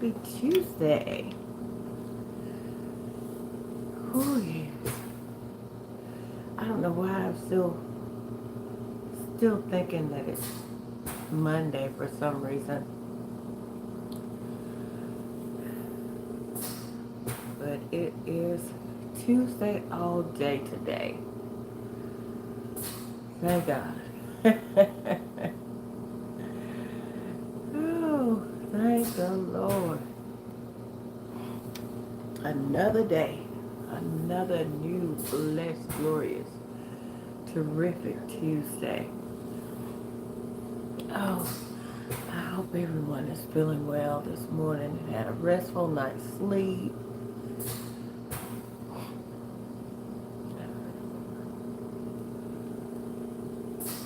Happy Tuesday. Oh yes. I don't know why I'm still thinking that it's Monday for some reason. But it is Tuesday all day today. Thank God. Oh, thank the Lord. Another day. Another new, blessed, glorious, terrific Tuesday. Oh, I hope everyone is feeling well this morning and had a restful night's sleep.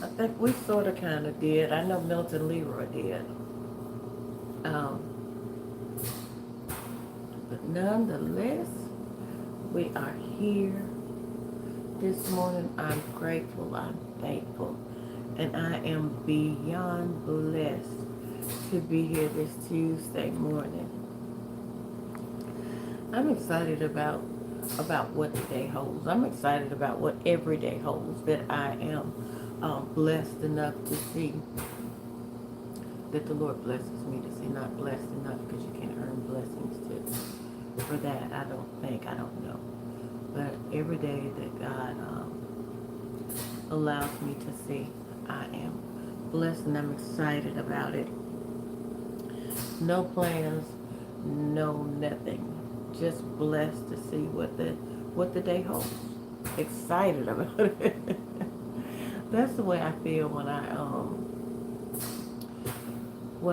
I think we sort of kind of did. I know Milton Leroy did. Um, but nonetheless, we are here this morning. I'm grateful. I'm thankful. And I am beyond blessed to be here this Tuesday morning. I'm excited about what the day holds. I'm excited about what every day holds, that I am blessed enough to see, that the Lord blesses me to see. Not blessed enough because you can't earn blessings for that. I don't know. But every day that God allows me to see, I am blessed and I'm excited about it. No plans, no nothing. Just blessed to see what the day holds. Excited about it. That's the way I feel when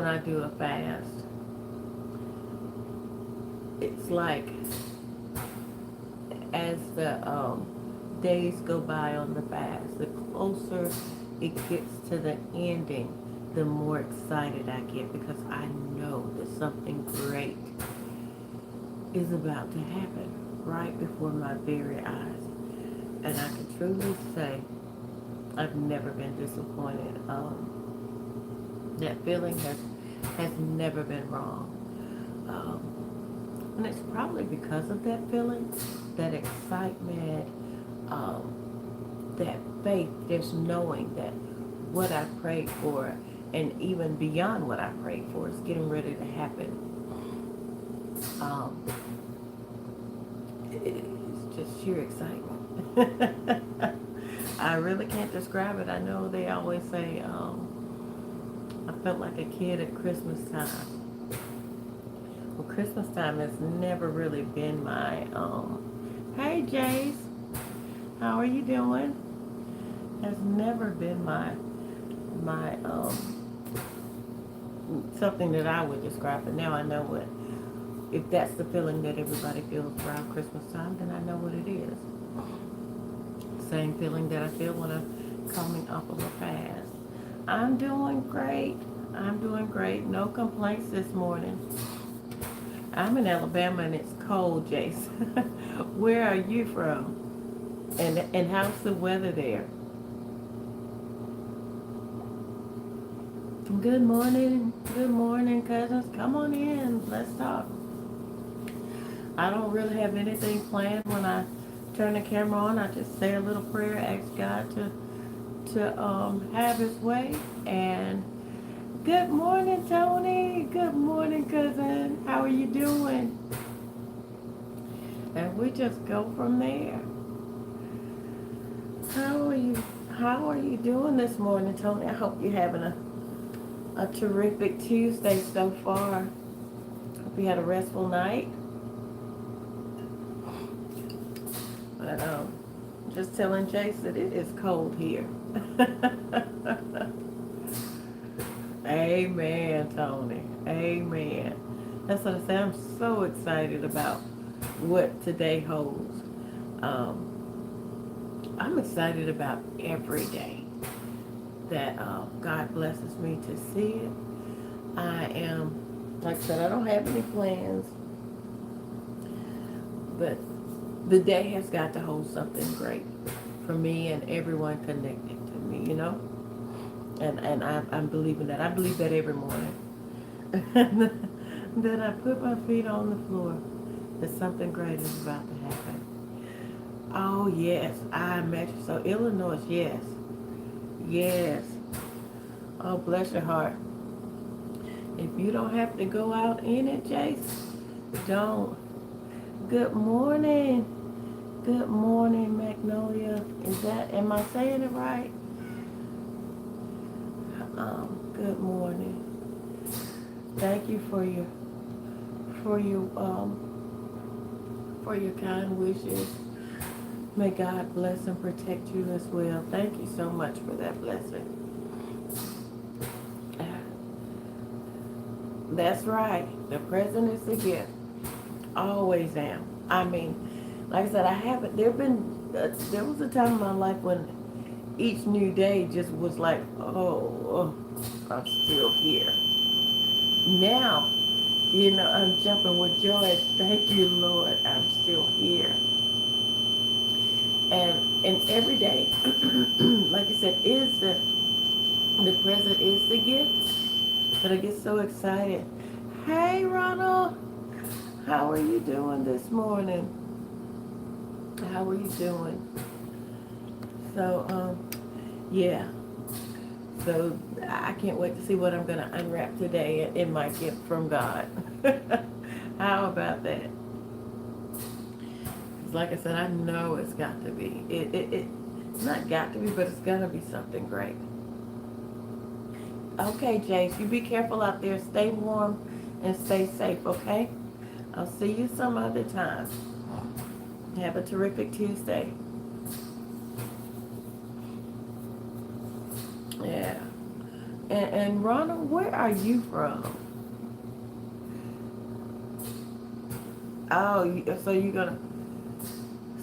I do a fast. It's like as the days go by on the fast, the closer it gets to the ending, the more excited I get, because I know that something great is about to happen right before my very eyes. And I can truly say I've never been disappointed. That feeling has never been wrong. And it's probably because of that feeling, that excitement, that faith, just knowing that what I prayed for, and even beyond what I prayed for, is getting ready to happen. It's just sheer excitement. I really can't describe it. I know they always say, I felt like a kid at Christmas time. Well, Christmas time has never really been my, hey Jace, how are you doing? Has never been my, something that I would describe, but now I know what, if that's the feeling that everybody feels around Christmas time, then I know what it is. Same feeling that I feel when I'm coming off of a fast. I'm doing great. I'm doing great. No complaints this morning. I'm in Alabama and it's cold, Jace. Where are you from? And how's the weather there? Good morning, cousins. Come on in. Let's talk. I don't really have anything planned when I turn the camera on. I just say a little prayer, ask God to have His way. And good morning, Tony. Good morning, cousin. How are you doing? And we just go from there. How are you doing this morning, Tony? I hope you're having a terrific Tuesday so far. Hope you had a restful night. But just telling Jace that it is cold here. Amen, Tony. Amen. That's what I say. I'm so excited about what today holds. I'm excited about every day that God blesses me to see it. I am, like I said, I don't have any plans, but the day has got to hold something great for me and everyone connected to me, you know? And I'm believing that. I believe that every morning. that I put my feet on the floor, that something great is about to happen. Oh, yes, I imagine so. Illinois, yes. Yes. Oh, bless your heart. If you don't have to go out in it, Jace, don't. Good morning. Good morning, Magnolia. Am I saying it right? Good morning. Thank you for your for your kind wishes. May God bless and protect you as well. Thank you so much for that blessing. That's right. The present is the gift. Always am. I mean, like I said, I haven't. There was a time in my life when each new day just was like, oh, I'm still here. Now, I'm jumping with joy. Thank you, Lord. I'm still here. And every day, like I said, is the present is the gift. But I get so excited. Hey, Ronald, how are you doing this morning? How are you doing? So, yeah. So I can't wait to see what I'm gonna unwrap today in my gift from God. How about that? Like I said, I know it's got to be. It's not got to be, but it's gonna be something great. Okay, Jace, you be careful out there. Stay warm and stay safe, okay? I'll see you some other time. Have a terrific Tuesday. Yeah. And Ronald, where are you from? Oh, so you're gonna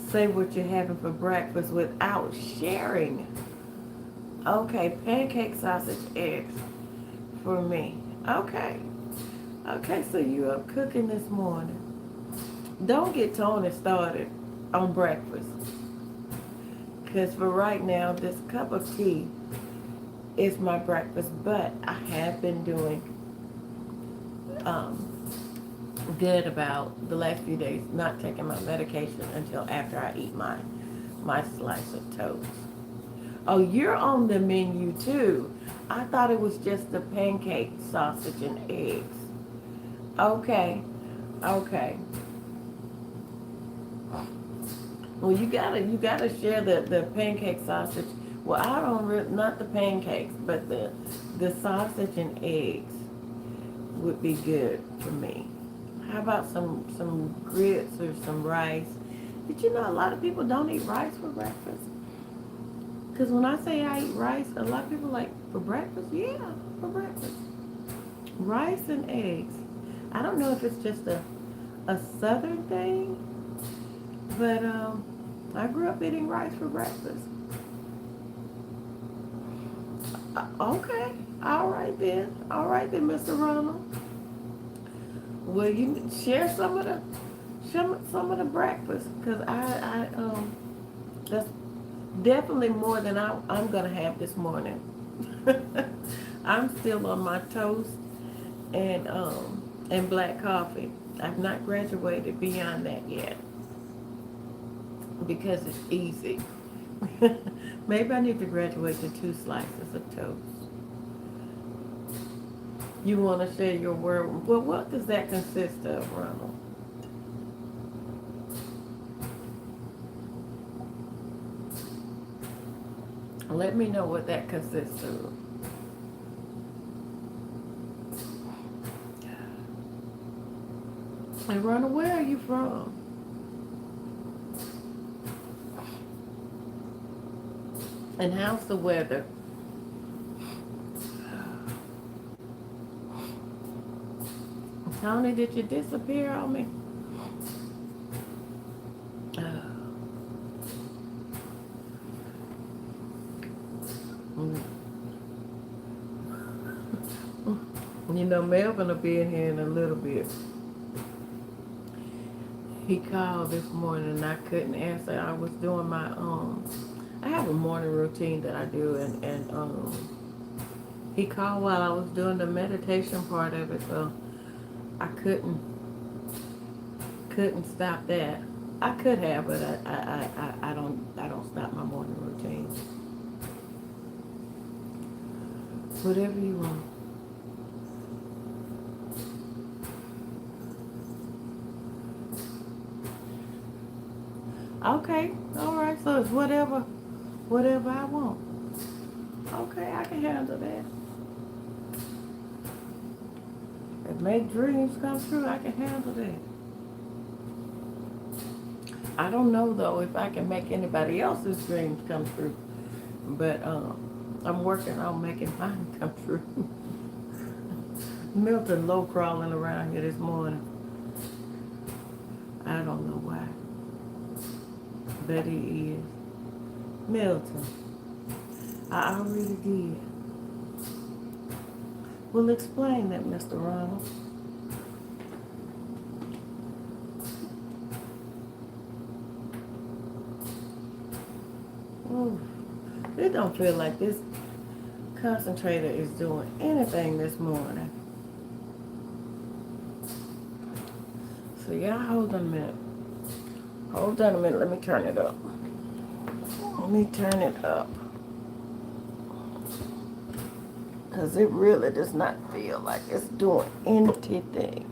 say what you're having for breakfast without sharing. Okay, pancake, sausage, eggs for me. Okay. Okay, so you up cooking this morning. Don't get Tony started on breakfast. Because for right now, this cup of tea is my breakfast. But I have been doing good about the last few days, not taking my medication until after I eat my slice of toast. Oh, you're on the menu too. I thought it was just the pancake, sausage, and eggs. Okay. Okay. Well, you gotta share the pancake sausage. Well, I don't not the pancakes, but the sausage and eggs would be good for me. How about some grits or some rice? Did you know a lot of people don't eat rice for breakfast? Because when I say I eat rice, a lot of people like, for breakfast? Yeah, for breakfast. Rice and eggs. I don't know if it's just a southern thing, but I grew up eating rice for breakfast. Okay. All right then, Mr. Ronald. Well, you share some of the breakfast, because that's definitely more than I'm gonna have this morning. I'm still on my toast and black coffee. I've not graduated beyond that yet because it's easy. Maybe I need to graduate to 2 slices of toast. You want to share your word? Well, what does that consist of, Ronald? Let me know what that consists of. And Ronald, where are you from? And how's the weather? Tony, did you disappear on me? You know, Melvin will be in here in a little bit. He called this morning and I couldn't answer. I was doing my I have a morning routine that I do, and he called while I was doing the meditation part of it. So I couldn't stop that. I could have, but I don't stop my morning routine. Whatever you want. Okay, all right. So it's whatever I want. Okay, I can handle that. If make dreams come true, I can handle that. I don't know though if I can make anybody else's dreams come true, but I'm working on making mine come true. Milton low crawling around here this morning. I don't know why, but he is. Milton, I already did. Well, explain that, Mr. Ronald. Ooh, it don't feel like this concentrator is doing anything this morning. So y'all hold on a minute. Hold on a minute. Let me turn it up. Let me turn it up. Because it really does not feel like it's doing anything.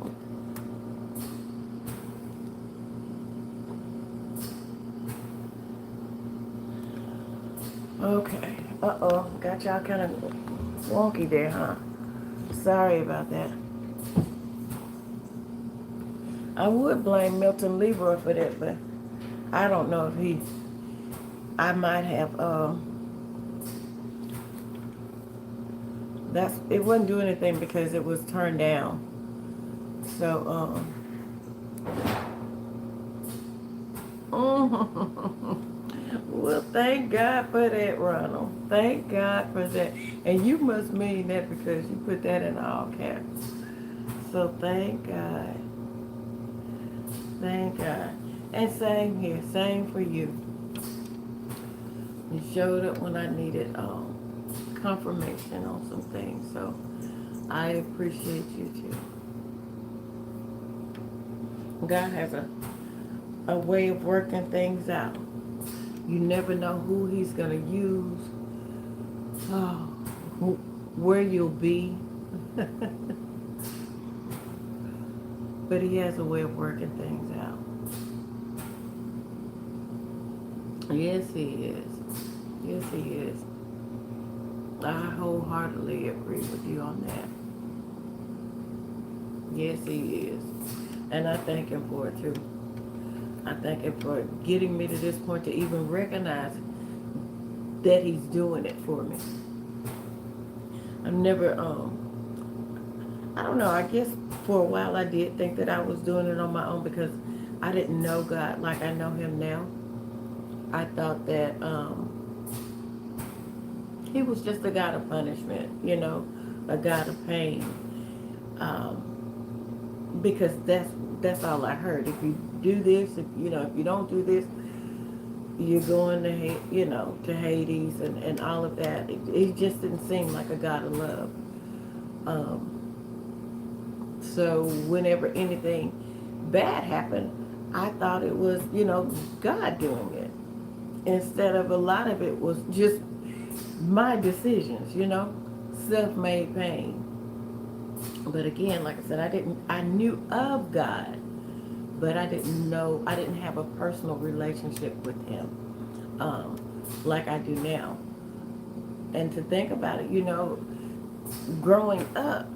Okay. Uh-oh. Got y'all kind of wonky there, huh? Sorry about that. I would blame Milton Leroy for that, but I don't know if I might have, it wouldn't do anything because it was turned down. So, well, thank God for that, Ronald. Thank God for that. And you must mean that because you put that in all caps. So thank God. Thank God. And same here. Same for you. You showed up when I needed confirmation on some things. So I appreciate you too. God has a way of working things out. You never know who he's going to use, where you'll be. But he has a way of working things out. Yes, he is. Yes, he is. I wholeheartedly agree with you on that. Yes, he is. And I thank him for it too. I thank him for getting me to this point to even recognize that he's doing it for me. I've never, I don't know, I guess for a while I did think that I was doing it on my own because I didn't know God like I know him now. I thought that he was just a God of punishment, a God of pain. Because that's all I heard. If you do this, if you don't do this, you're going to Hades and all of that. It just didn't seem like a God of love. So whenever anything bad happened, I thought it was, God doing it. Instead of a lot of it was just my decisions, self-made pain. But again, like I said, I knew of God, but I didn't have a personal relationship with him, like I do now. And to think about it, growing up,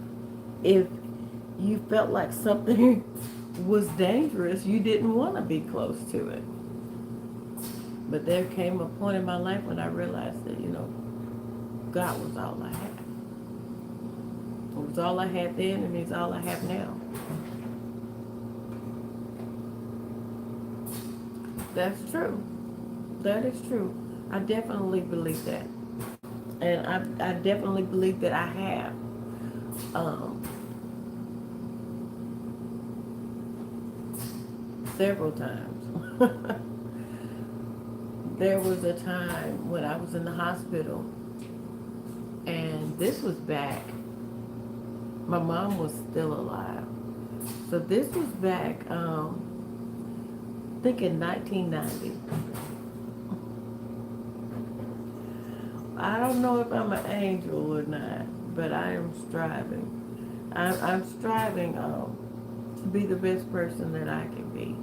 if you felt like something was dangerous, you didn't want to be close to it. But there came a point in my life when I realized that, God was all I had. It was all I had then, and it's all I have now. That's true. That is true. I definitely believe that. And I definitely believe that I have. Several times. There was a time when I was in the hospital, and this was back. My mom was still alive. So this was back, I think in 1990. I don't know if I'm an angel or not, but I am striving. I'm striving to be the best person that I can be.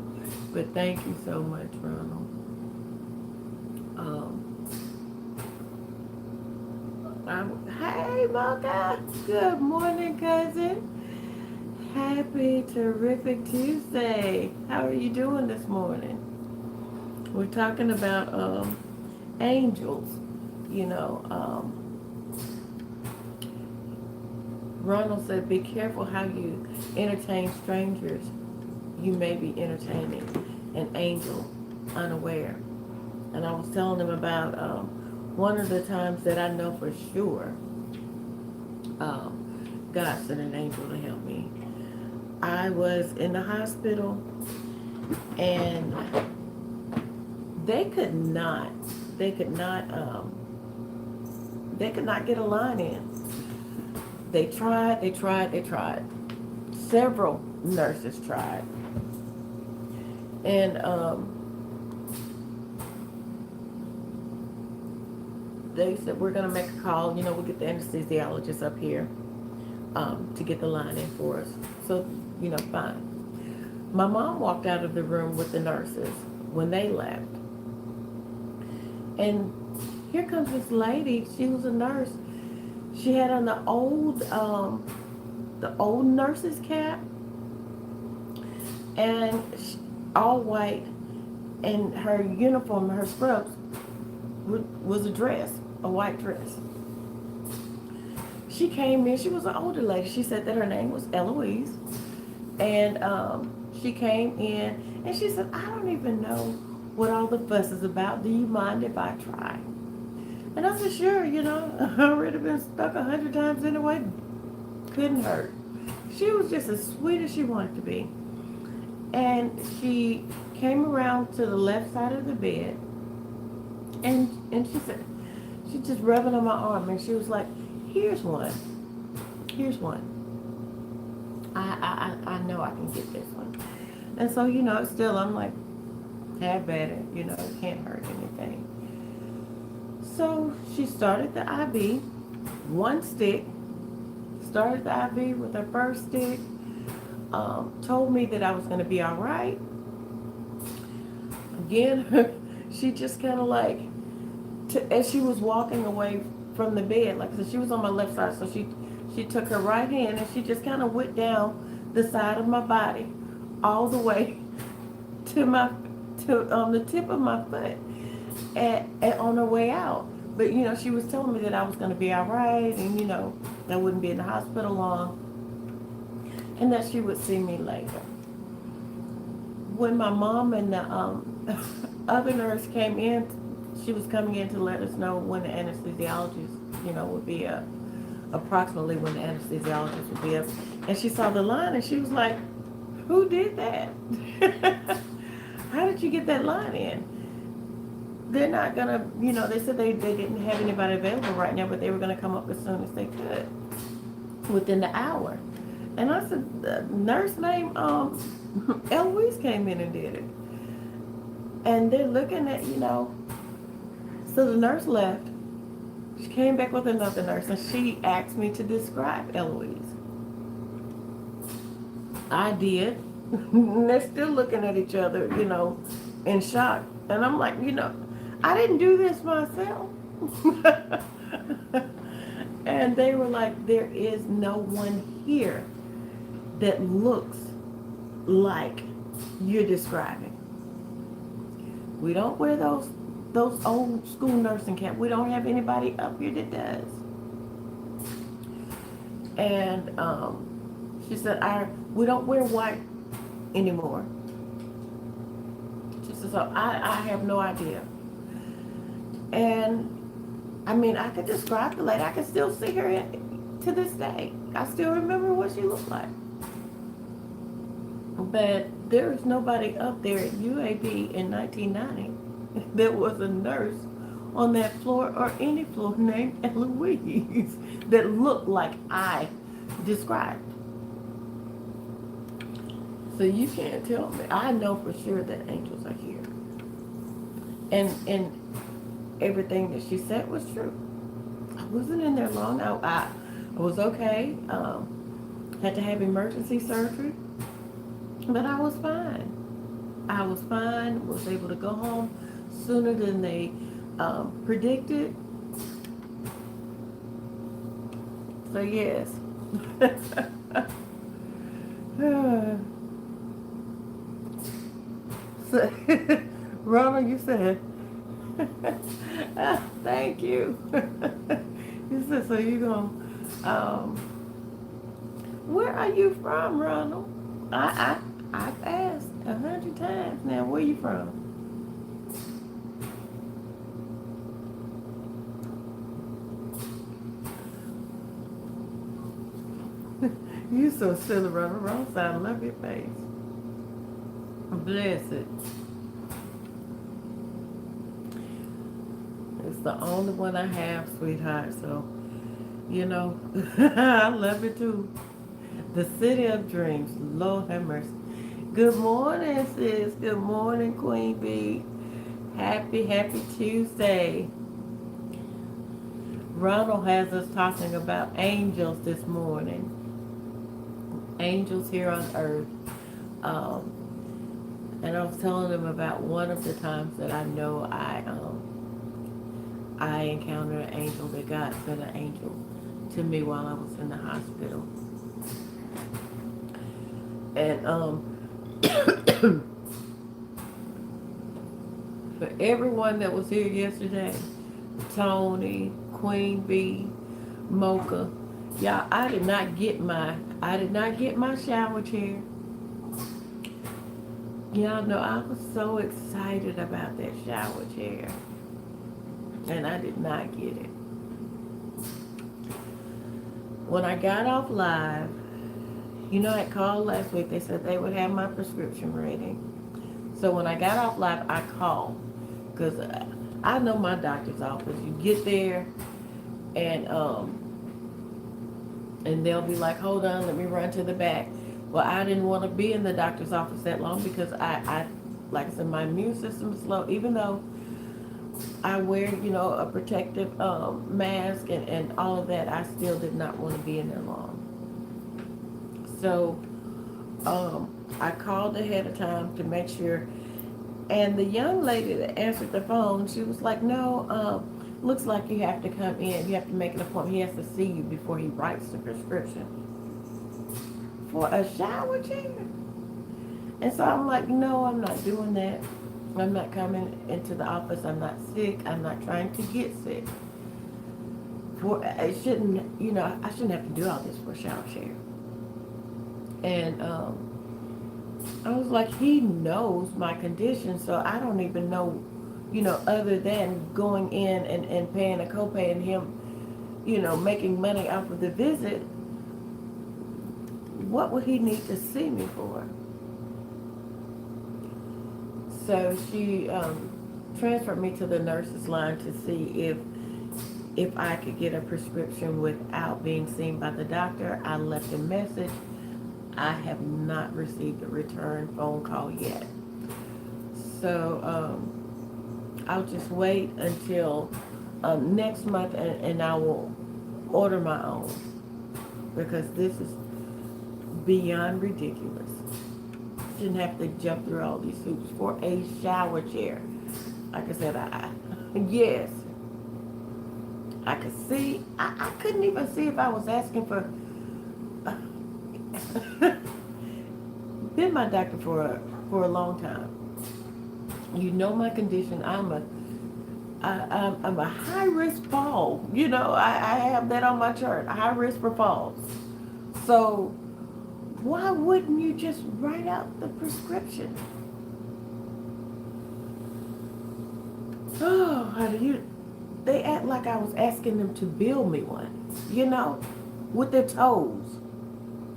But thank you so much, Ronald. Hey, Mocha. Good morning, cousin. Happy terrific Tuesday. How are you doing this morning? We're talking about angels. You know, Ronald said, be careful how you entertain strangers. You may be entertaining an angel unaware. And I was telling him about one of the times that I know for sure God sent an angel to help me. I was in the hospital and they could not get a line in. They tried. Several nurses tried. And they said, we're going to make a call. You know, we'll get the anesthesiologist up here to get the line in for us. So, you know, fine. My mom walked out of the room with the nurses when they left. And here comes this lady. She was a nurse. She had on the old nurse's cap, and all white, and her uniform, her scrubs, was a dress, a white dress. She came in. She was an older lady. She said that her name was Eloise, and she came in, and she said, I don't even know what all the fuss is about. Do you mind if I try? And I said, sure, you know, I've already been stuck 100 times anyway. Couldn't hurt. She was just as sweet as she wanted to be. And she came around to the left side of the bed, and she said, she just rubbing on my arm, and she was like, here's one. I know I can get this one. And so, you know, still I'm like, have at it, you know, it can't hurt anything. So she started the IV, one stick, started the IV with her first stick, told me that I was going to be all right. Again, she just kind of like, as she was walking away from the bed, like I said, she was on my left side, so she took her right hand and she just kind of went down the side of my body, all the way to the tip of my foot. And on her way out. But, you know, she was telling me that I was going to be all right and, you know, I wouldn't be in the hospital long and that she would see me later. When my mom and the other nurse came in, she was coming in to let us know when the anesthesiologist, you know, would be up, approximately when the anesthesiologist would be up. And she saw the line and she was like, who did that? How did you get that line in? They're not going to, you know, they said they didn't have anybody available right now, but they were going to come up as soon as they could, within the hour. And I said, the nurse named Eloise came in and did it. And they're looking at, you know, so the nurse left. She came back with another nurse, and she asked me to describe Eloise. I did. And they're still looking at each other, you know, in shock. And I'm like, you know, I didn't do this myself. And they were like, there is no one here that looks like you're describing. We don't wear those old school nursing caps. We don't have anybody up here that does. And she said, we don't wear white anymore. She said, so I have no idea. And I mean, I could describe the lady. I can still see her to this day. I still remember what she looked like. But there's nobody up there at UAB in 1990 that was a nurse on that floor or any floor named Eloise that looked like I described. So you can't tell me. I know for sure that angels are here. And everything that she said was true. I wasn't in there long. I was okay. Had to have emergency surgery, but I was fine. I was fine. Was able to go home sooner than they predicted. So yes. So, Ronald, you said, thank you. You said, so you gonna, where are you from, Ronald? I've asked 100 times now, where you from? You so silly, Ronald. Wrong side, I love your face. Bless it. It's the only one I have, sweetheart, so, you know, I love it too. The city of dreams. Lord have mercy. Good morning, sis. Good morning, Queen Bee. Happy Tuesday. Ronald has us talking about angels this morning. Angels here on earth. Um, and I was telling them about one of the times that I know I encountered an angel, that God sent an angel to me while I was in the hospital. And for everyone that was here yesterday, Tony, Queen Bee, Mocha, y'all, I did not get my shower chair. Y'all know I was so excited about that shower chair, and I did not get it. When I got off live, you know, I called last week. They said they would have my prescription ready. So when I got off live, I called, because I know my doctor's office. You get there, and they'll be like, hold on, let me run to the back. Well, I didn't want to be in the doctor's office that long, because I like I said, my immune system is low. Even though I wear, you know, a protective mask and all of that, I still did not want to be in there long. So I called ahead of time to make sure. And the young lady that answered the phone, she was like, no, looks like you have to come in. You have to make an appointment. He has to see you before he writes the prescription for a shower chair. And so I'm like, no, I'm not doing that. I'm not coming into the office. I'm not sick. I'm not trying to get sick. I shouldn't, you know, I shouldn't have to do all this for a shower chair. And I was like, he knows my condition, so I don't even know, you know, other than going in and paying a copay and him, you know, making money off of the visit, what would he need to see me for? So she transferred me to the nurse's line to see if I could get a prescription without being seen by the doctor. I left a message. I have not received a return phone call yet. So I'll just wait until next month, and I will order my own, because this is beyond ridiculous. Shouldn't have to jump through all these hoops for a shower chair. Like I said, yes, I could see. I couldn't even see if I was asking for. Been my doctor for a long time. You know my condition. I'm a high risk fall. You know, I have that on my chart. High risk for falls. So why wouldn't you just write out the prescription? Oh, how do you? They act like I was asking them to build me one. You know, with their toes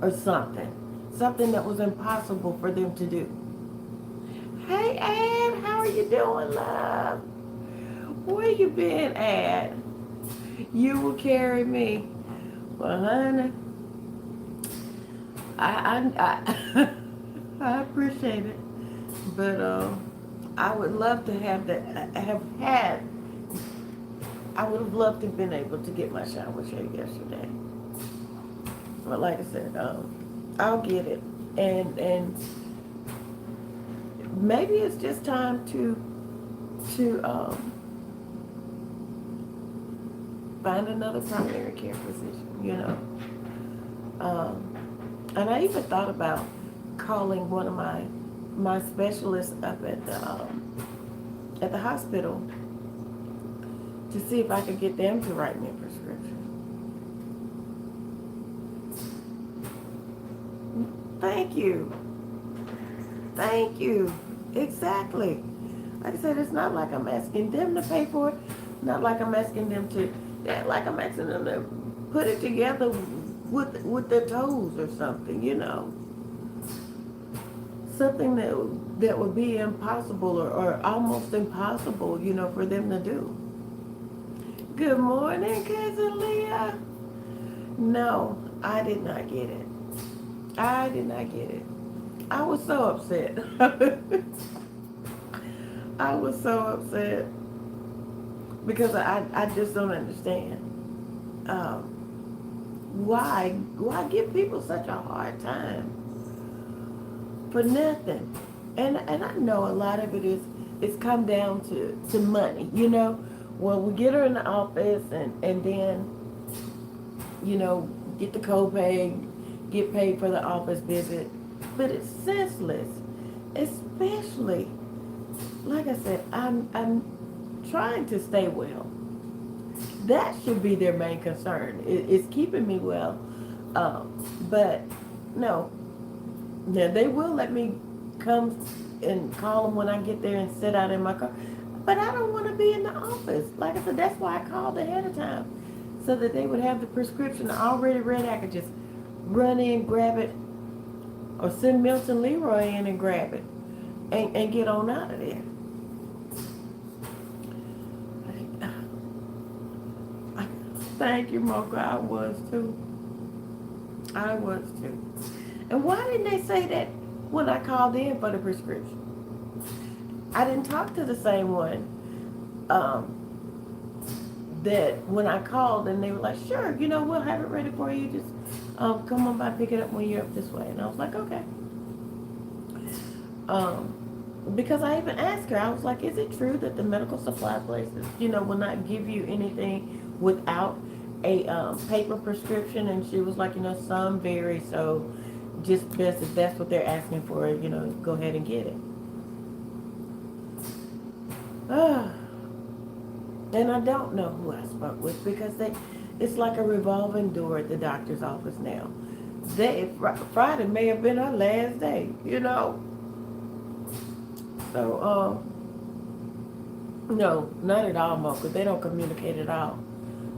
or something. Something that was impossible for them to do. Hey, Ad, how are you doing, love? Where you been, Ad? You will carry me. Well, honey, I appreciate it. But I would love to have that. I would have loved to have been able to get my shower chair yesterday. But like I said, I'll get it. And maybe it's just time to find another primary care physician. And I even thought about calling one of my specialists up at the hospital to see if I could get them to write me a prescription. Thank you. Thank you. Exactly. Like I said, it's not like I'm asking them to pay for it. Not like I'm asking them to, like I'm asking them to put it together with their toes or something. Something that would be impossible or almost impossible, for them to do. Good morning, Cousin Leah. No, I did not get it. I did not get it. I was so upset. I was so upset because I just don't understand. Why give people such a hard time for nothing? And I know a lot of it's come down to money. Well, we get her in the office and then get the copay, get paid for the office visit, but it's senseless, especially. Like I said, I'm trying to stay well. That should be their main concern. It's keeping me well. But no. Now they will let me come and call them when I get there and sit out in my car. But I don't want to be in the office. Like I said, that's why I called ahead of time. So that they would have the prescription already ready. I could just run in, grab it, or send Milton Leroy in and grab it and get on out of there. Thank you, Mocha. I was too. And why didn't they say that when I called in for the prescription? I didn't talk to the same one that when I called and they were like, sure, we'll have it ready for you. Just come on by, pick it up when you're up this way. And I was like, okay. Because I even asked her, I was like, is it true that the medical supply places, will not give you anything without a paper prescription? And she was like, some vary, so just best if that's what they're asking for, go ahead and get it. And I don't know who I spoke with because it's like a revolving door at the doctor's office now. Friday may have been her last day, So, no, not at all, Mocha. They don't communicate at all.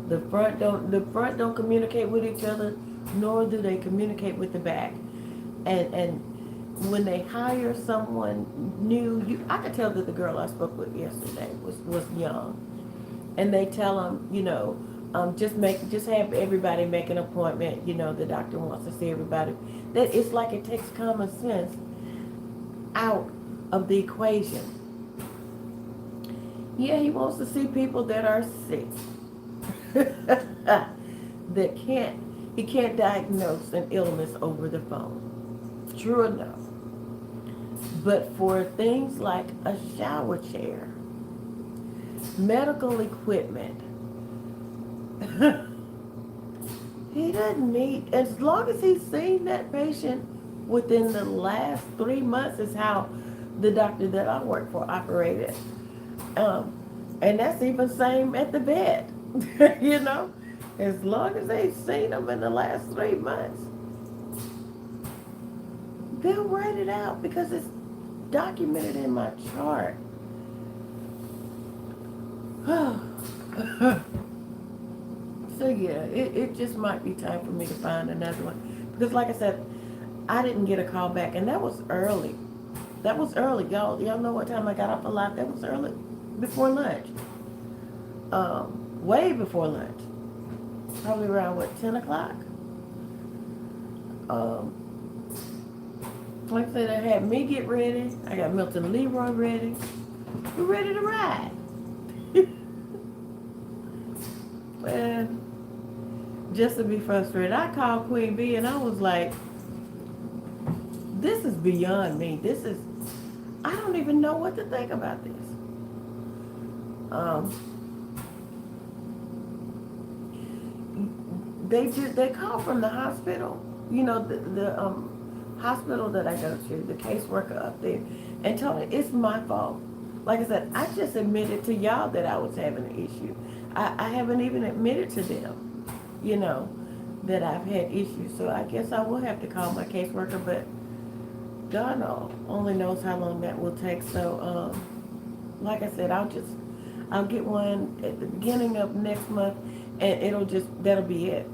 The front don't communicate with each other, nor do they communicate with the back. And when they hire someone new, I could tell that the girl I spoke with yesterday was young, and they tell them, just have everybody make an appointment. The doctor wants to see everybody. That it's like it takes common sense out of the equation. Yeah, he wants to see people that are sick. He can't diagnose an illness over the phone. True enough. But for things like a shower chair, medical equipment, he doesn't need, as long as he's seen that patient within the last 3 months is how the doctor that I work for operated. And that's even same at the vet, as long as they've seen them in the last 3 months, they'll write it out because it's documented in my chart. So yeah, it just might be time for me to find another one. Because like I said, I didn't get a call back, and that was early. Y'all know what time I got off a lot. That was early, before lunch. Way before lunch. Probably around, 10 o'clock? Like I said, I had me get ready. I got Milton Leroy ready. We're ready to ride. And just to be frustrated, I called Queen B and I was like, this is beyond me. I don't even know what to think about this. Um, they called from the hospital, the hospital that I go to, the caseworker up there, and told me it's my fault. Like I said, I just admitted to y'all that I was having an issue. I haven't even admitted to them, that I've had issues. So I guess I will have to call my caseworker, but God only knows how long that will take. So, like I said, I'll get one at the beginning of next month, and that'll be it.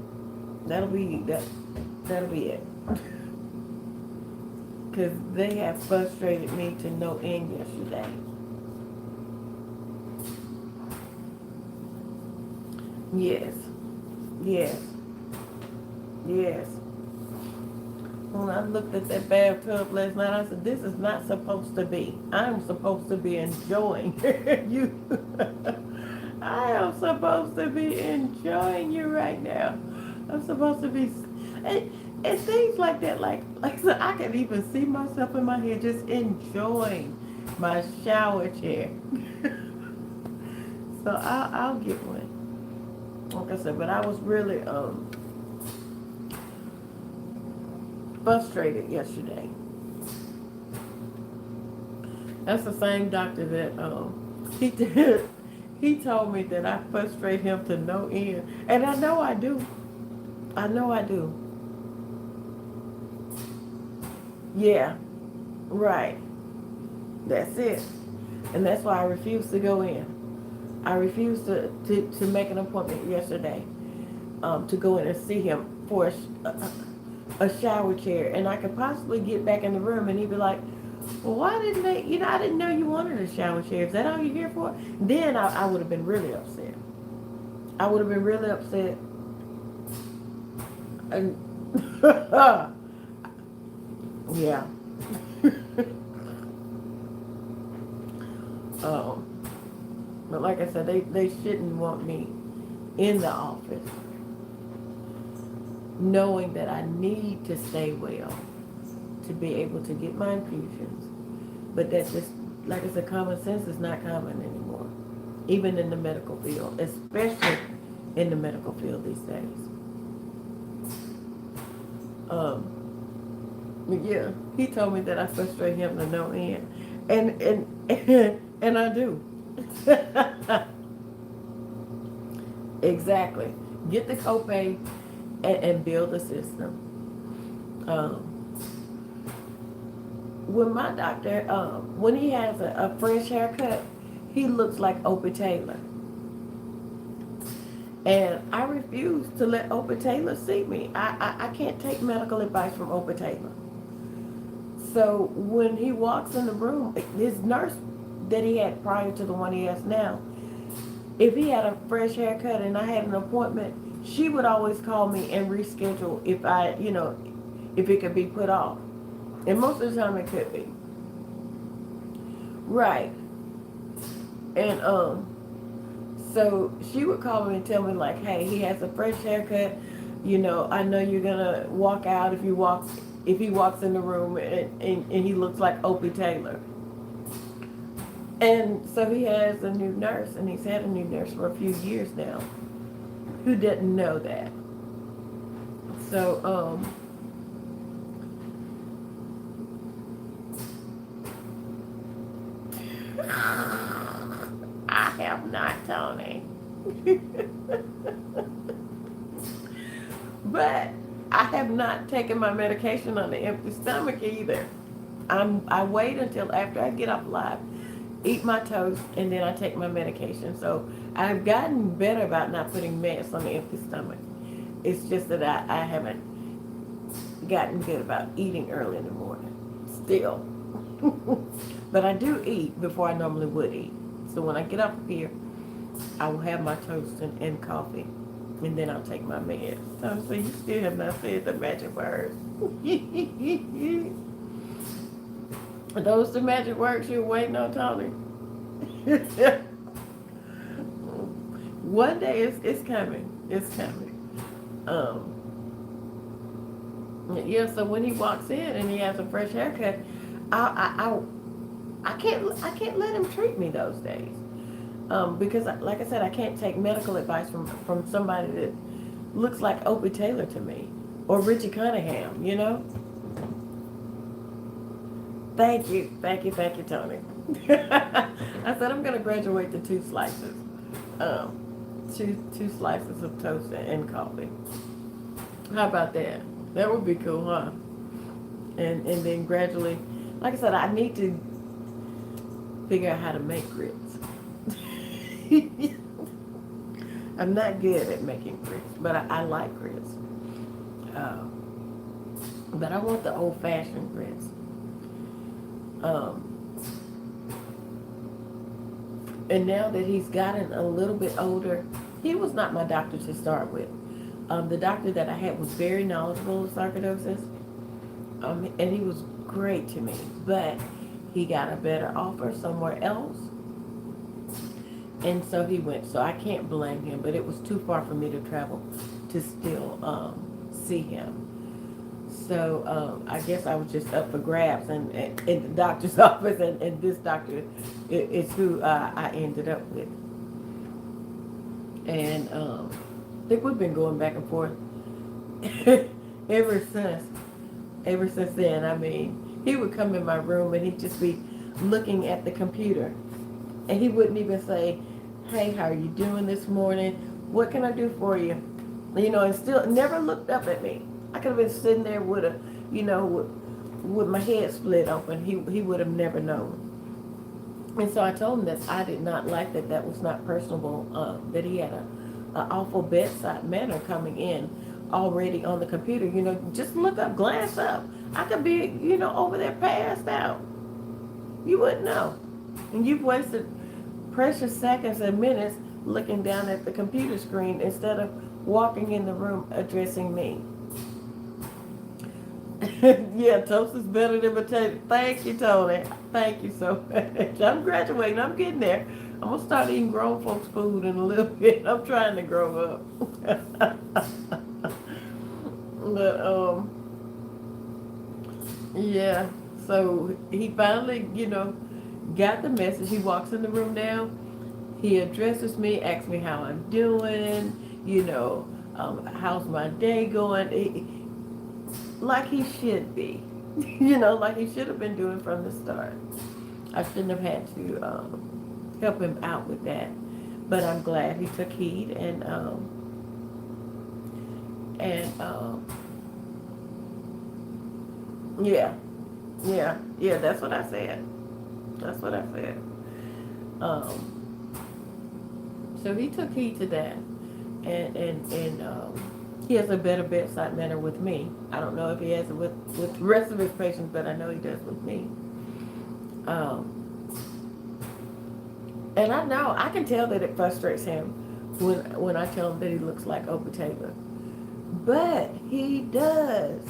That'll be it. Because they have frustrated me to no end yesterday. Yes. Yes. Yes. When I looked at that bathtub last night, I said, this is not supposed to be. I'm supposed to be enjoying you. I am supposed to be enjoying you right now. I'm supposed to be, and things like that, like so I can even see myself in my head just enjoying my shower chair. So I'll get one. Like I said, but I was really frustrated yesterday. That's the same doctor that he did. He told me that I frustrate him to no end, and I know I do. I know I do. Yeah, right. That's it, and that's why I refused to go in. I refused to make an appointment yesterday to go in and see him for a shower chair, and I could possibly get back in the room and he'd be like, well, why didn't they, I didn't know you wanted a shower chair. Is that all you're here for? Then I would have been really upset. I would have been really upset. And yeah. But like I said, they shouldn't want me in the office knowing that I need to stay well to be able to get my infusions. But that's just, like I said, common sense is not common anymore. Even in the medical field, especially in the medical field these days. Yeah, he told me that I frustrate him to no end. And I do. Exactly. Get the copay and build a system. When my doctor, when he has a fresh haircut, he looks like Opie Taylor. And I refuse to let Opie Taylor see me. I can't take medical advice from Opie Taylor. So when he walks in the room, his nurse that he had prior to the one he has now, if he had a fresh haircut and I had an appointment, she would always call me and reschedule if it could be put off. And most of the time it could be. Right. And so she would call me and tell me like, hey, he has a fresh haircut. I know you're gonna walk out if he walks in the room and he looks like Opie Taylor. And so he has a new nurse, and he's had a new nurse for a few years now, who didn't know that. So, I have not, Tony. But I have not taken my medication on an empty stomach either. I wait until after I get off live, eat my toast, and then I take my medication. So I've gotten better about not putting meds on an empty stomach. It's just that I haven't gotten good about eating early in the morning still. But I do eat before I normally would eat. So when I get up here, I will have my toast and coffee, and then I'll take my meds. So you still have not said the magic words. Are those the magic words you're waiting on, Tony? One day it's coming. It's coming. Yeah, so when he walks in and he has a fresh haircut, I can't let him treat me those days. Because like I said, I can't take medical advice from somebody that looks like Opie Taylor to me or Richie Cunningham, you know? Thank you, Tony. I said I'm gonna graduate to two slices, two slices of toast and coffee. How about that? That would be cool, huh? And then gradually, like I said, I need to figure out how to make grits. I'm not good at making grits, but I like grits. Uh, but I want the old-fashioned grits. Um, and now that he's gotten a little bit older, he was not my doctor to start with. The doctor that I had was very knowledgeable of sarcoidosis, and he was great to me. But he got a better offer somewhere else, and so he went. So I can't blame him, but it was too far for me to travel to still see him. So I guess I was just up for grabs and in the doctor's office, and this doctor is who I ended up with. And I think we've been going back and forth ever since then. I mean, he would come in my room and he'd just be looking at the computer, and he wouldn't even say, "Hey, how are you doing this morning? What can I do for you?" You know, and still never looked up at me. I could have been sitting there with a, you know, with my head split open. He would have never known. And so I told him that I did not like that. That was not personable. That he had an awful bedside manner coming in already on the computer. You know, just look up, glance up. I could be, you know, over there passed out. You wouldn't know. And you've wasted precious seconds and minutes looking down at the computer screen instead of walking in the room addressing me. Yeah, toast is better than potato. Thank you, Tony. Thank you so much. I'm graduating. I'm getting there. I'm going to start eating grown folks' food in a little bit. I'm trying to grow up. But, yeah. So he finally, you know, got the message. He walks in the room now. He addresses me, asks me how I'm doing, you know, how's my day going. Like he should be, you know, like he should have been doing from the start. I shouldn't have had to help him out with that, but I'm glad he took heed and yeah, that's what I said. That's what I said. So he took heed to that, and he has a better bedside manner with me. I don't know if he has it with the rest of his patients, but I know he does with me. And I know, I can tell that it frustrates him when I tell him that he looks like Opie Taylor. But he does.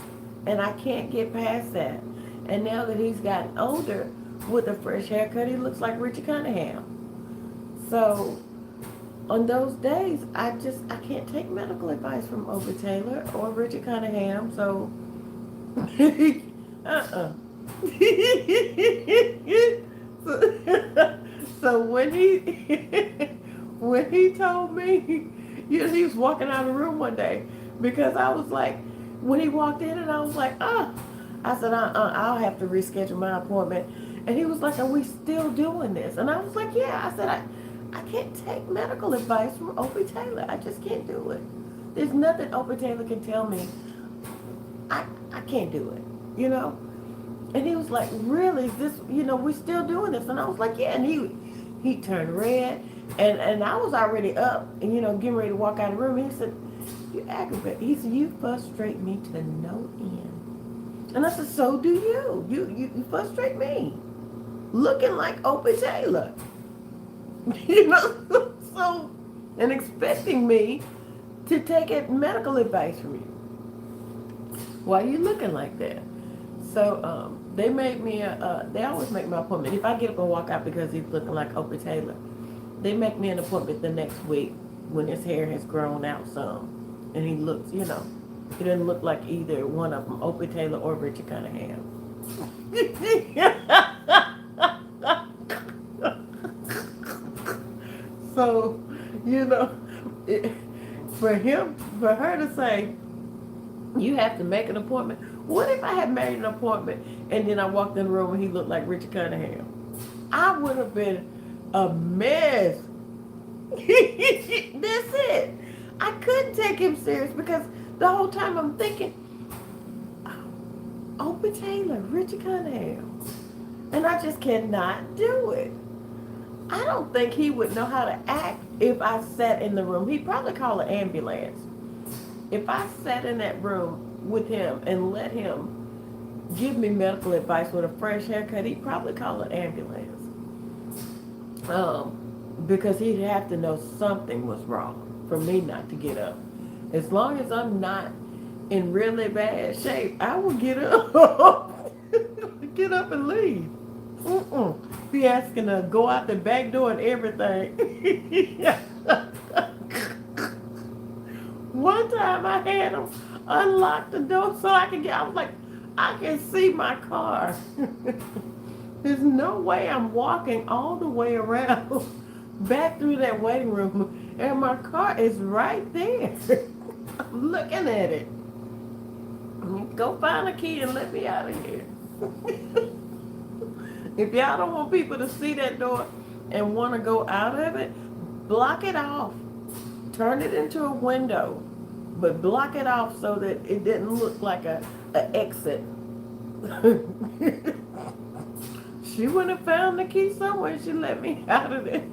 And I can't get past that. And now that he's gotten older, with a fresh haircut, he looks like Richie Cunningham. So on those days, I can't take medical advice from Opie Taylor or Richie Cunningham, so so when he told me, you know, he was walking out of the room one day, because I was like, when he walked in, and I was like, I said, I'll have to reschedule my appointment. And he was like, are we still doing this? And I was like, yeah. I said, I can't take medical advice from Opie Taylor. I just can't do it. There's nothing Opie Taylor can tell me. I can't do it, you know? And he was like, really? Is this, you know, we still doing this? And I was like, yeah. And he turned red. And I was already up and, you know, getting ready to walk out of the room. And he said, you aggravate. He said, you frustrate me to no end. And I said, so do you. You frustrate me. Looking like Opie Taylor. You know, so, and expecting me to take medical advice from you. Why are you looking like that? So they made me they always make my appointment. If I get up and walk out because he's looking like Opie Taylor, they make me an appointment the next week when his hair has grown out some. And he looks, he doesn't look like either one of them, Opie Taylor or Richard Cunningham. So, it, for her to say, you have to make an appointment. What if I had made an appointment and then I walked in the room and he looked like Richard Cunningham? I would have been a mess. That's it. I couldn't take him serious because the whole time I'm thinking, Opie Taylor, Richard Cunningham. And I just cannot do it. I don't think he would know how to act if I sat in the room. He'd probably call an ambulance. If I sat in that room with him and let him give me medical advice with a fresh haircut, he'd probably call an ambulance. Because he'd have to know something was wrong for me not to get up. As long as I'm not in really bad shape, I will get up. Get up and leave. Be asking to go out the back door and everything. One time I had him unlock the door so I could I was like, I can see my car. There's no way I'm walking all the way around back through that waiting room and my car is right there. I'm looking at it. Go find a key and let me out of here. If y'all don't want people to see that door and want to go out of it, block it off. Turn it into a window, but block it off so that it didn't look like an exit. She wouldn't have found the key somewhere. She let me out of there.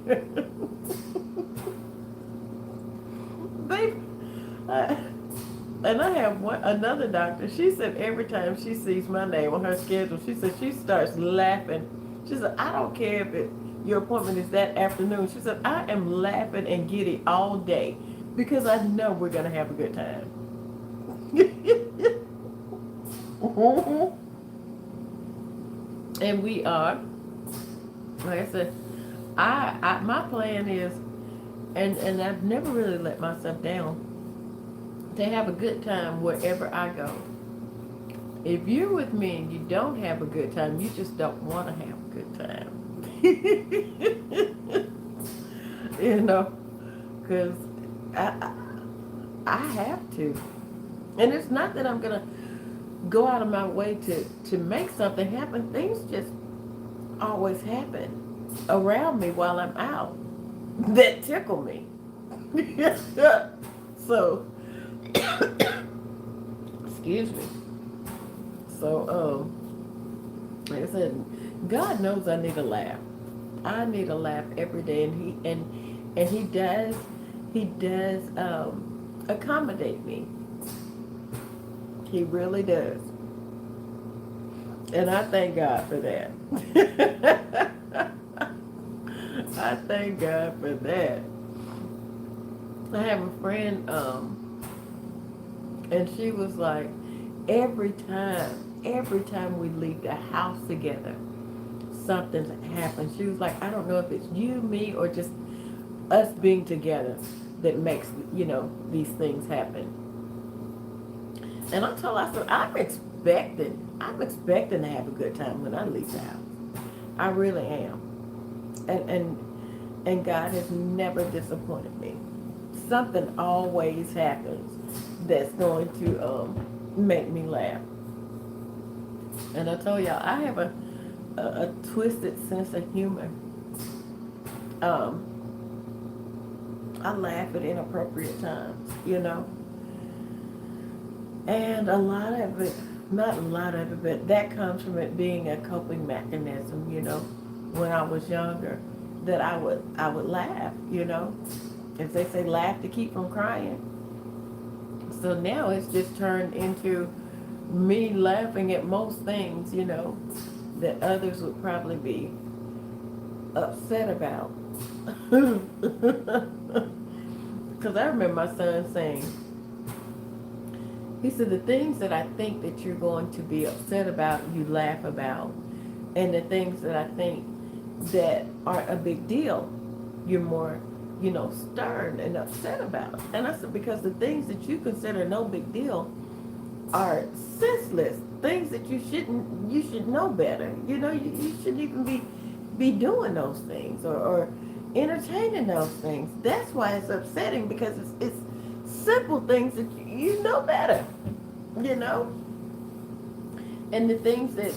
And I have another doctor. She said every time she sees my name on her schedule, she said she starts laughing. She said, I don't care if your appointment is that afternoon. She said, I am laughing and giddy all day because I know we're going to have a good time. And we are. Like I said, my plan is, and I've never really let myself down, to have a good time wherever I go. If you're with me and you don't have a good time, you just don't want to have a good time. Because I have to. And it's not that I'm going to go out of my way to make something happen. Things just always happen around me while I'm out that tickle me. So, excuse me. So, like I said, God knows I need a laugh. I need a laugh every day, and he does accommodate me. He really does. And I thank God for that. I thank God for that. I have a friend, and she was like, every time we leave the house together, something happens. She was like, I don't know if it's you, me, or just us being together that makes, these things happen. And I told her, I said, I'm expecting to have a good time when I leave the house. I really am. And God has never disappointed me. Something always happens that's going to make me laugh. And I told y'all, I have a twisted sense of humor. I laugh at inappropriate times, And a lot of it, not a lot of it, but that comes from it being a coping mechanism, when I was younger, that I would laugh, As they say, laugh to keep from crying. So now it's just turned into me laughing at most things, that others would probably be upset about. Because I remember my son saying, He said, the things that I think that you're going to be upset about, you laugh about. And the things that I think that are a big deal, you're more, stern and upset about. And I said, because the things that you consider no big deal are senseless. Things that you should know better. You shouldn't even be doing those things or entertaining those things. That's why it's upsetting, because it's simple things that you know better, you know? And the things that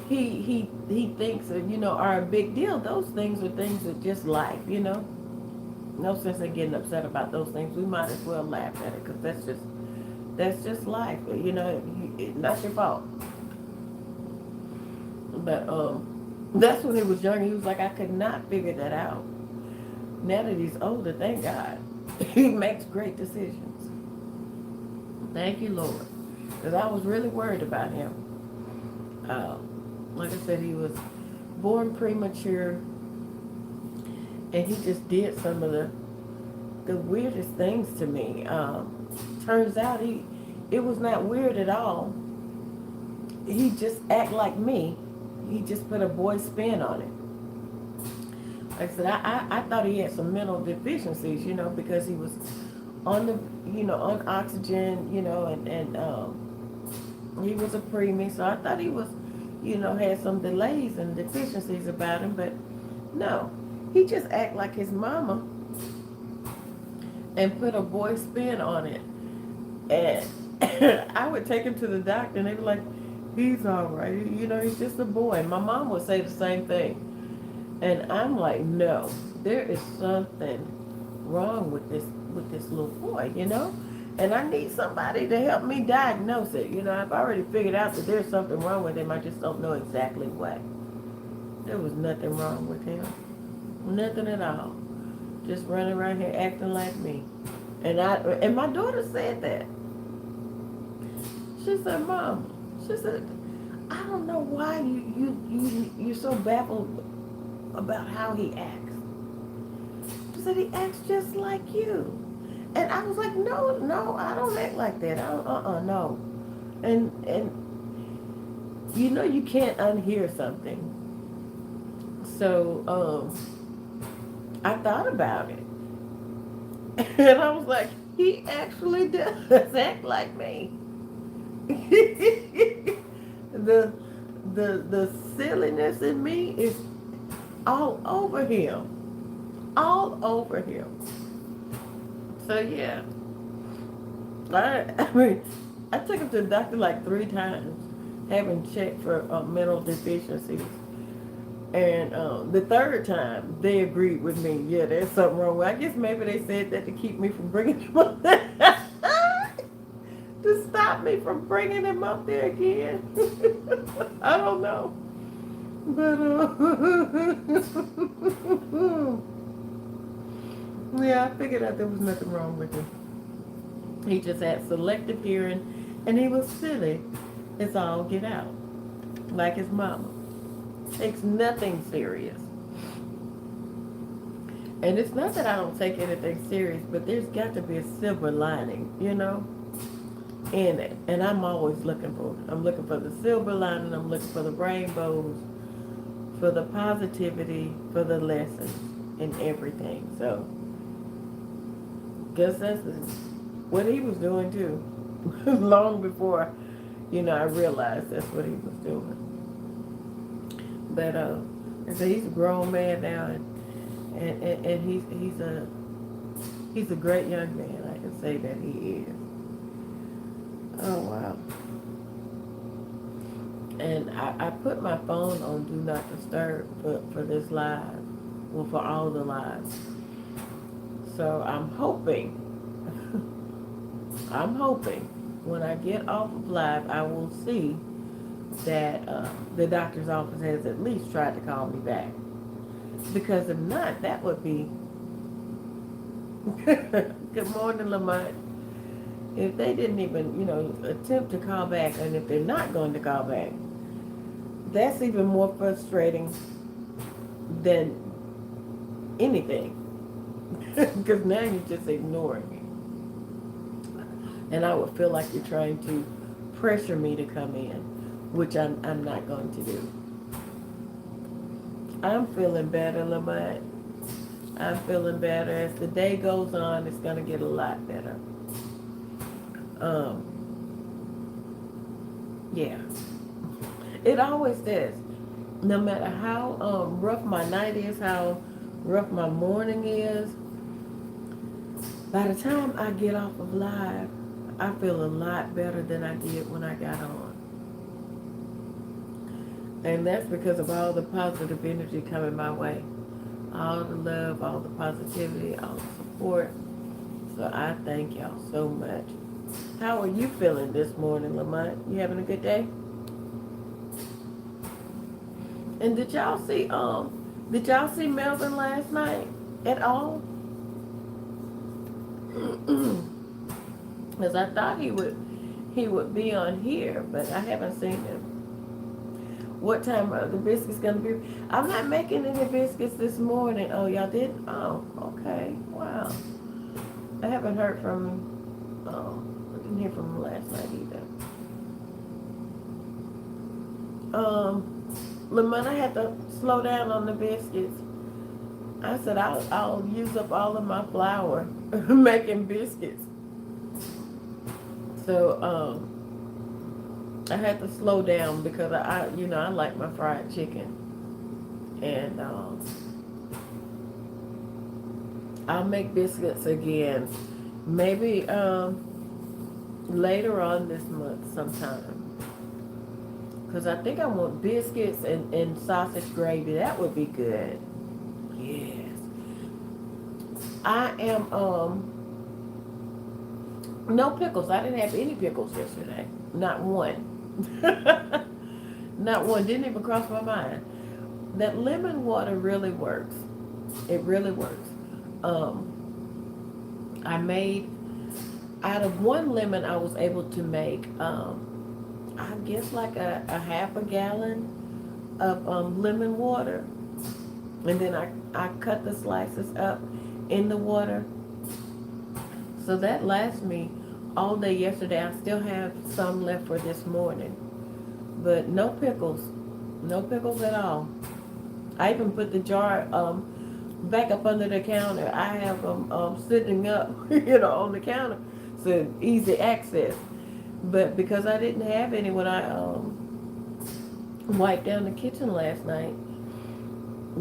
he thinks are a big deal, those things are things that just life. No sense in getting upset about those things. We might as well laugh at it, because that's just life. It's not your fault. But that's when he was young. He was like, I could not figure that out. Now that he's older, thank God, he makes great decisions. Thank you, Lord, because I was really worried about him. Like I said, he was born premature, and he just did some of the weirdest things to me. Turns out it was not weird at all. He just act like me. He just put a boy spin on it. Like I said, I thought he had some mental deficiencies, because he was on on oxygen, and he was a preemie, so I thought he was, had some delays and deficiencies about him, but no, he just act like his mama and put a boy spin on it. And I would take him to the doctor, and they were like, he's all right. He's just a boy. And my mom would say the same thing. And I'm like, no, there is something wrong with this little boy, And I need somebody to help me diagnose it. I've already figured out that there's something wrong with him. I just don't know exactly what. There was nothing wrong with him. Nothing at all. Just running around here acting like me. And my daughter said that. She said, Mom, she said, I don't know why you're so baffled about how he acts. She said, he acts just like you. And I was like, no, I don't act like that. No. And you can't unhear something. So I thought about it. And I was like, he actually does act like me. the silliness in me is all over him. All over him. So yeah. I took him to the doctor like 3 times, having checked for mental deficiencies. And the 3rd time, they agreed with me. Yeah, there's something wrong with it. I guess maybe they said that to keep me from bringing him up there. To stop me from bringing him up there again. I don't know. But, yeah, I figured out there was nothing wrong with him. He just had selective hearing, and he was silly. It's all get out. Like his mama. Takes nothing serious. And it's not that I don't take anything serious, but there's got to be a silver lining, in it. And I'm always looking for it. I'm looking for the silver lining. I'm looking for the rainbows, for the positivity, for the lessons in everything. So, guess that's what he was doing too. Long before, I realized that's what he was doing. But so he's a grown man now, and he's a great young man. I can say that he is. Oh wow! And I put my phone on Do Not Disturb for this live, well, for all the lives. So I'm hoping when I get off of live, I will see that the doctor's office has at least tried to call me back. Because if not, that would be... Good morning, Lamont. If they didn't even, attempt to call back, and if they're not going to call back, that's even more frustrating than anything. Because now you're just ignoring me. And I would feel like you're trying to pressure me to come in, which I'm not going to do. I'm feeling better, Lamont. I'm feeling better. As the day goes on, it's going to get a lot better. Um, yeah. It always does. No matter how rough my night is, how rough my morning is, by the time I get off of live, I feel a lot better than I did when I got on. And that's because of all the positive energy coming my way. All the love, all the positivity, all the support. So I thank y'all so much. How are you feeling this morning, Lamont? You having a good day? And did y'all see Melvin last night at all? Because I thought he would be on here, but I haven't seen him. What time are the biscuits gonna be? I'm not making any biscuits this morning. Oh, y'all did? Oh, okay. Wow. I haven't heard from him. Oh, I didn't hear from him last night either. Lamont, I had to slow down on the biscuits. I said I'll use up all of my flour making biscuits. So I had to slow down because I like my fried chicken, and I'll make biscuits again, maybe later on this month sometime, because I think I want biscuits and sausage gravy. That would be good. Yes, I am no pickles. I didn't have any pickles yesterday, not one. Not one. Didn't even cross my mind. That lemon water really works. It really works. I made, out of one lemon, I was able to make, I guess like a half a gallon of lemon water. And then I cut the slices up in the water. So that lasts me all day yesterday. I still have some left for this morning. But no pickles. No pickles at all. I even put the jar back up under the counter. I have them sitting up, on the counter, so easy access. But because I didn't have any when I wiped down the kitchen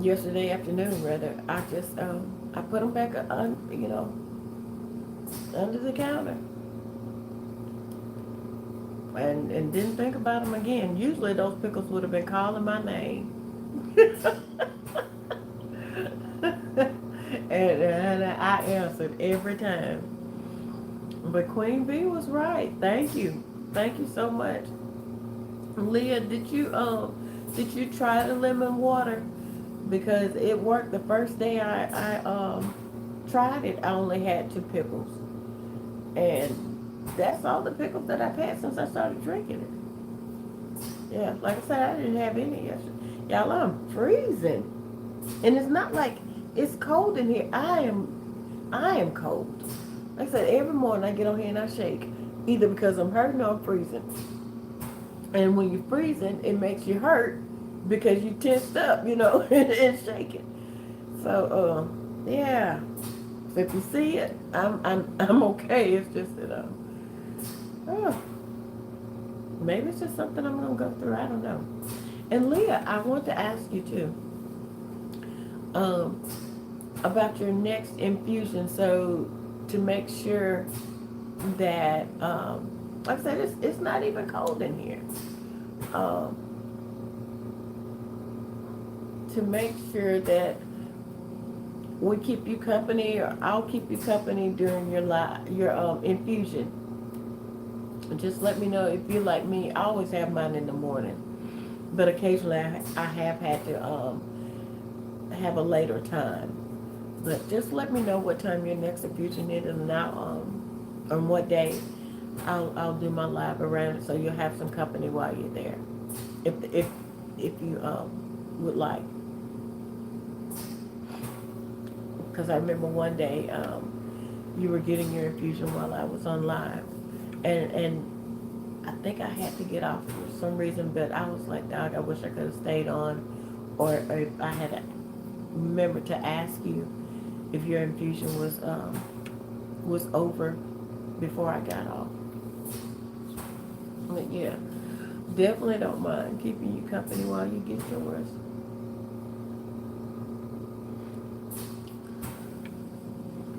yesterday afternoon rather, I just I put them back under the counter. And didn't think about them again. Usually those pickles would have been calling my name. and I answered every time. But Queen Bee was right. Thank you. Thank you so much. Leah, did you try the lemon water? Because it worked the first day I tried it. I only had 2 pickles. And that's all the pickles that I've had since I started drinking it. Yeah, like I said, I didn't have any yesterday. Y'all, I'm freezing. And it's not like it's cold in here. I am cold. Like I said, every morning I get on here and I shake. Either because I'm hurting or I'm freezing. And when you're freezing, it makes you hurt because you tensed up, and shaking. So, yeah. So if you see it, I'm okay. It's just that maybe it's just something I'm gonna go through. I don't know. And Leah, I want to ask you too about your next infusion. So to make sure that, like I said, it's not even cold in here. To make sure that we keep you company, or I'll keep you company during your infusion. Just let me know if you're like me. I always have mine in the morning, but occasionally I have had to have a later time. But just let me know what time your next infusion is, and I'll on what day I'll do my live around it, so you'll have some company while you're there, if you would like. Because I remember one day you were getting your infusion while I was on live. And I think I had to get off for some reason, but I was like, dog, I wish I could have stayed on, or if I had remembered to ask you if your infusion was over before I got off. But yeah, definitely don't mind keeping you company while you get yours.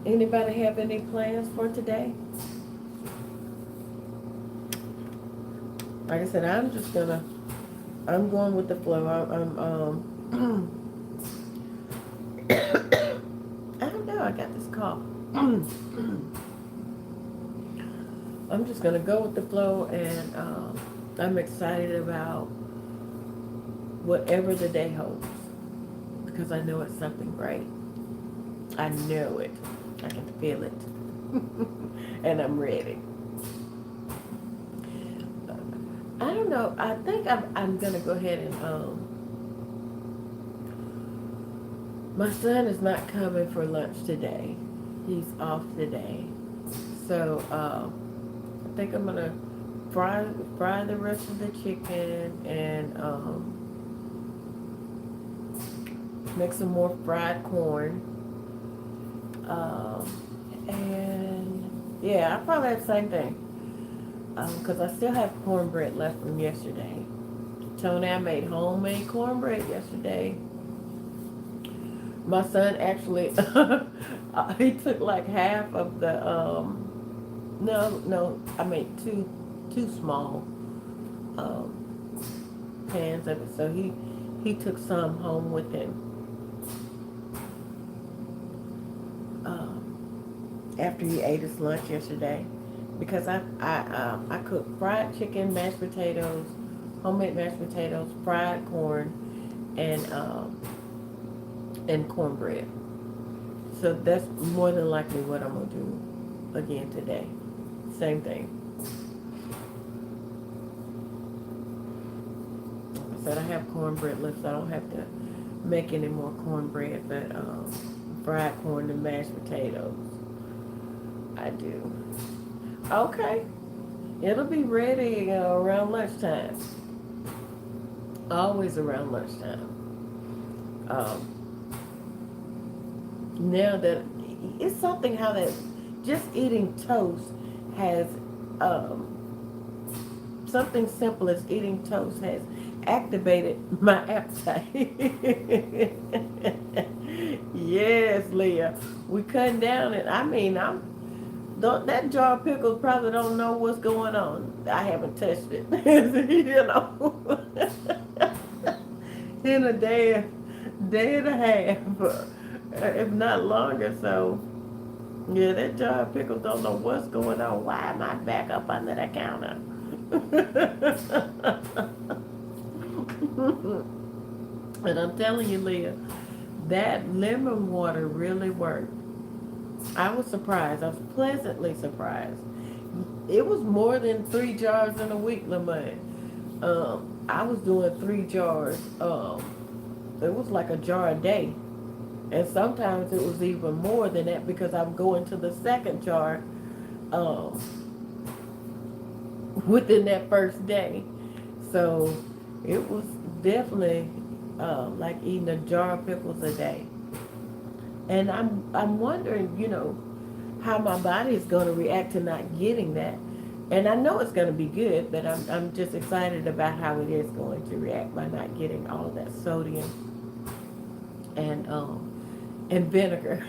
Anybody have any plans for today? Like I said, I'm going with the flow. I don't know, I got this cough. I'm just gonna go with the flow, and I'm excited about whatever the day holds, because I know it's something great. I know it. I can feel it. And I'm ready. I don't know. I think I'm gonna go ahead and my son is not coming for lunch today. He's off today. So I think I'm gonna fry the rest of the chicken, and make some more fried corn. And yeah, I probably have the same thing. Because I still have cornbread left from yesterday. Tony, I made homemade cornbread yesterday. My son actually, he took like half of the, no, I made two small pans of it. So he took some home with him. After he ate his lunch yesterday, because I cooked fried chicken, mashed potatoes, homemade mashed potatoes, fried corn, and cornbread. So that's more than likely what I'm gonna do again today. Same thing. Like I said, I have cornbread left, so I don't have to make any more cornbread, but fried corn and mashed potatoes, I do. Okay. It'll be ready around lunchtime. Always around lunchtime. Now that it's something how that just eating toast has something simple as eating toast has activated my appetite. Yes, Leah. We cutting down it. I mean, that jar of pickles probably don't know what's going on. I haven't touched it. You know. In a day and a half, if not longer. So yeah, that jar of pickles don't know what's going on. Why am I back up under the counter? And I'm telling you, Leah, that lemon water really worked. I was surprised. I was pleasantly surprised. It was more than 3 jars in a week, Lamont. I was doing 3 jars. It was like a jar a day. And sometimes it was even more than that, because I'm going to the second jar within that first day. So it was definitely like eating a jar of pickles a day. And I'm wondering, how my body is going to react to not getting that. And I know it's going to be good, but I'm just excited about how it is going to react by not getting all of that sodium and vinegar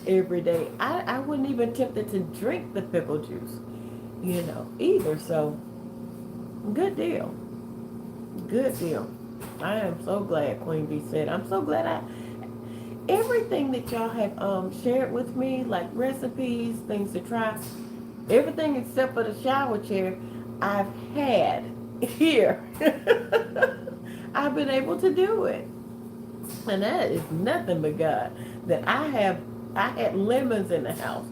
every day. I wouldn't even tempted to drink the pickle juice, either. So good deal. Good deal. I am so glad Queen Bee said. I'm so glad everything that y'all have shared with me, like recipes, things to try, everything except for the shower chair, I've had here. I've been able to do it. And that is nothing but God. That I had lemons in the house.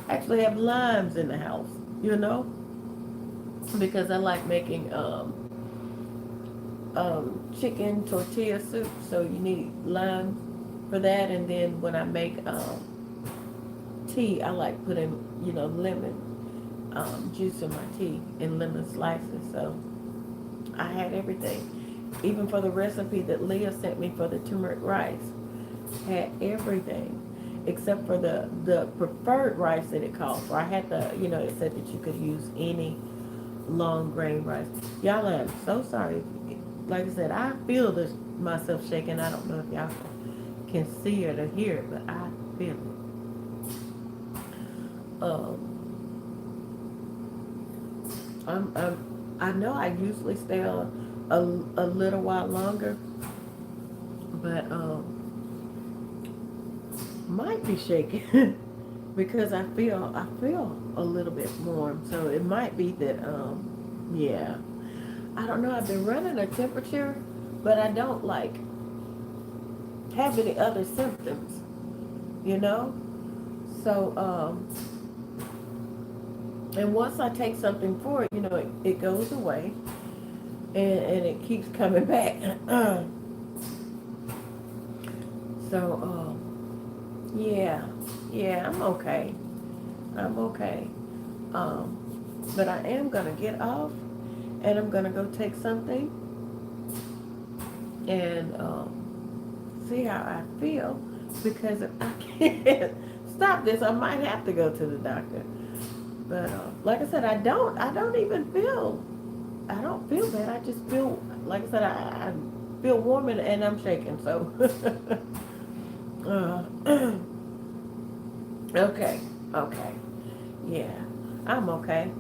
I actually have limes in the house, because I like making chicken tortilla soup, so you need limes for that. And then when I make tea, I like putting lemon juice in my tea and lemon slices. So I had everything. Even for the recipe that Leah sent me for the turmeric rice, had everything except for the preferred rice that it called for. I had it said that you could use any long grain rice. Y'all, I'm so sorry. Like I said, I feel this myself shaking. I don't know if y'all can see it or hear it, but I feel it. Um, I know I usually stay on a little while longer, but might be shaking because I feel a little bit warm. So it might be that yeah. I don't know. I've been running a temperature, but I don't like have any other symptoms, you know. So and once I take something for it, it goes away, and it keeps coming back. So yeah, I'm okay. I'm okay. But I am gonna get off, and I'm gonna go take something, and see how I feel, because if I can't stop this, I might have to go to the doctor. But like I said, I don't even feel, I don't feel bad. I just feel, like I said, I feel warm, and I'm shaking. So okay, yeah, I'm okay.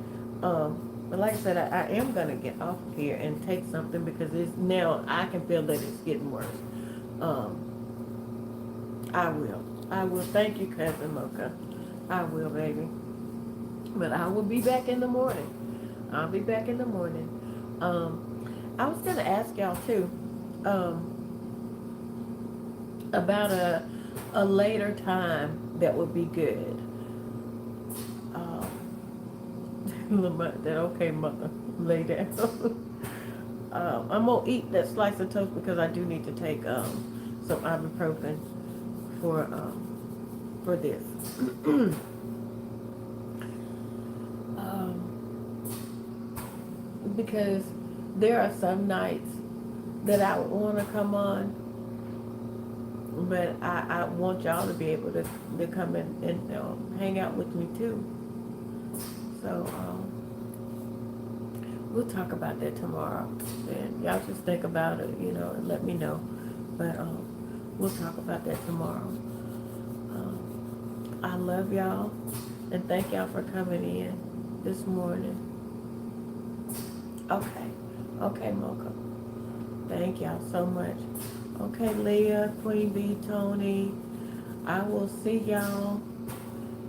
But like I said, I am gonna get off of here and take something, because it's now I can feel that it's getting worse. I will. Thank you, Cousin Mocha. I will, baby. But I will be back in the morning. I'll be back in the morning. I was gonna ask y'all too, about a later time that would be good. That okay, mother, lay down. I'm gonna eat that slice of toast, because I do need to take some ibuprofen for this. Because there are some nights that I would want to come on, but I want y'all to be able to come in and hang out with me too. So we'll talk about that tomorrow, and y'all just think about it, and let me know. But we'll talk about that tomorrow. I love y'all, and thank y'all for coming in this morning. Okay, Mocha. Thank y'all so much. Okay, Leah, Queen Bee, Tony. I will see y'all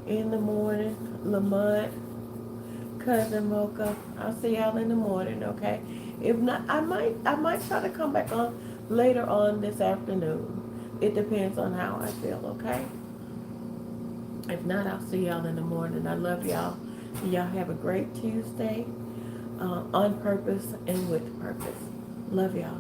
in the morning. Lamont, Cousin Mocha. I'll see y'all in the morning, okay? If not, I might try to come back on later on this afternoon. It depends on how I feel, okay? If not, I'll see y'all in the morning. I love y'all. Y'all have a great Tuesday. On purpose and with purpose. Love y'all.